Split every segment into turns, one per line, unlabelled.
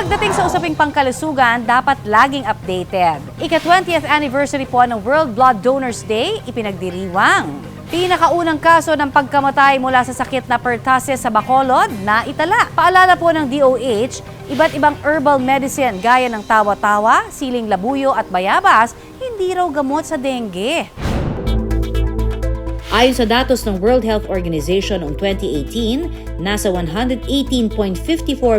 Pagdating sa usaping pangkalusugan, dapat laging updated. Ika-20th anniversary po ng World Blood Donors Day, ipinagdiriwang. Pinakaunang kaso ng pagkamatay mula sa sakit na pertussis sa Bacolod na itala. Paalala po ng DOH, iba't ibang herbal medicine gaya ng tawa-tawa, siling labuyo at bayabas, hindi raw gamot sa dengue. Ayon sa datos ng World Health Organization noong 2018, nasa 118.54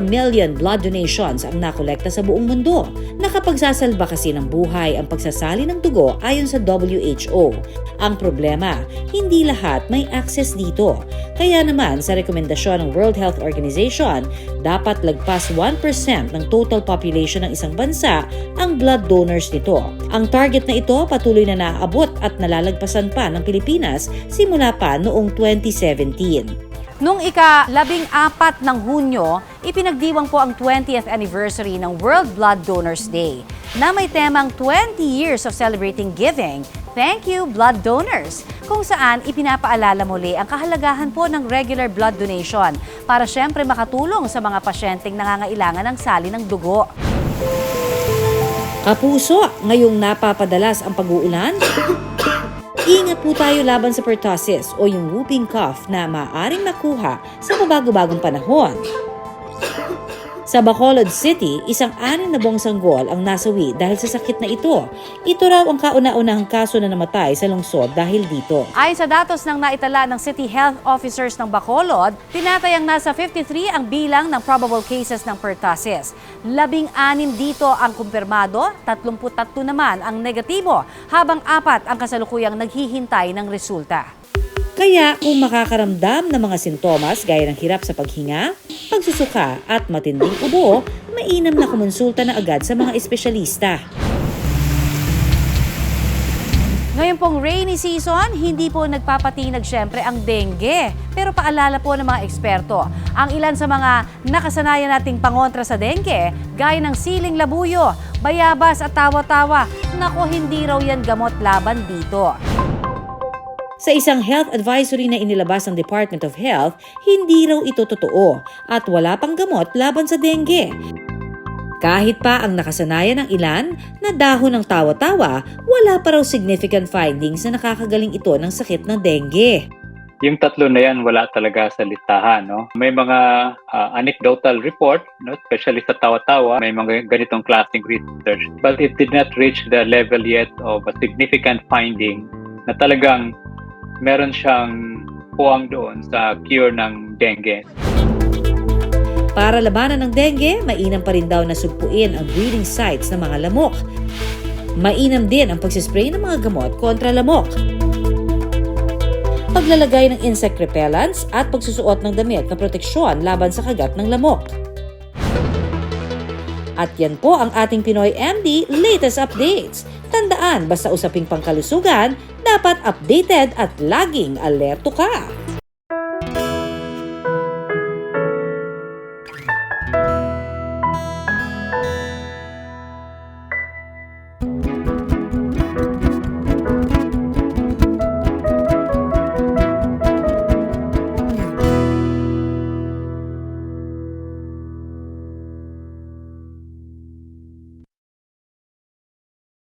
million blood donations ang nakolekta sa buong mundo. Nakapagsasalba kasi ng buhay ang pagsasali ng dugo ayon sa WHO. Ang problema, hindi lahat may access dito. Kaya naman sa rekomendasyon ng World Health Organization, dapat lagpas 1% ng total population ng isang bansa ang blood donors nito. Ang target na ito patuloy na naaabot at nalalagpasan pa ng Pilipinas simula pa noong 2017. Noong ika-14 ng Hunyo, ipinagdiwang po ang 20th anniversary ng World Blood Donors Day na may temang 20 years of celebrating giving. Thank you, blood donors! Kung saan ipinapaalala muli ang kahalagahan po ng regular blood donation para syempre makatulong sa mga pasyenteng nangangailangan ng sali ng dugo. Kapuso, ngayong napapadalas ang pag-uulan, ingat po tayo laban sa pertussis o yung whooping cough na maaaring makuha sa mabago-bagong panahon. Sa Bacolod City, isang 6 na buwang sanggol ang nasawi dahil sa sakit na ito. Ito raw ang kauna-unahang kaso na namatay sa lungsod dahil dito. Ayon sa datos ng naitala ng City Health Officers ng Bacolod, tinatayang nasa 53 ang bilang ng probable cases ng pertussis. 16 dito ang kumpirmado, 33 naman ang negatibo, habang 4 ang kasalukuyang naghihintay ng resulta. Kaya kung makakaramdam ng mga sintomas gaya ng hirap sa paghinga, pagsusuka at matinding ubo, mainam na kumonsulta na agad sa mga espesyalista. Ngayon pong rainy season, hindi po nagpapatinag syempre ang dengue. Pero paalala po ng mga eksperto, ang ilan sa mga nakasanayan nating pangontra sa dengue, gaya ng siling labuyo, bayabas at tawa-tawa, naku hindi raw yan gamot laban dito. Sa isang health advisory na inilabas ng Department of Health, hindi raw ito totoo at wala pang gamot laban sa dengue. Kahit pa ang nakasanayan ng ilan na dahon ng tawa-tawa, wala pa raw significant findings na nakakagaling ito ng sakit ng dengue.
Yung tatlo na yan, wala talaga sa listahan. No? May mga anecdotal report, no? Especially sa tawa-tawa, may mga ganitong klaseng research. But it did not reach the level yet of a significant finding na talagang meron siyang puwang doon sa cure ng dengue.
Para labanan ng dengue, mainam pa rin daw na sugpuin ang breeding sites ng mga lamok. Mainam din ang pagsispray ng mga gamot kontra lamok. Paglalagay ng insect repellents at pagsusuot ng damit na proteksyon laban sa kagat ng lamok. At yan po ang ating Pinoy MD latest updates. Tandaan, basta usaping pangkalusugan, dapat updated at laging alerto ka.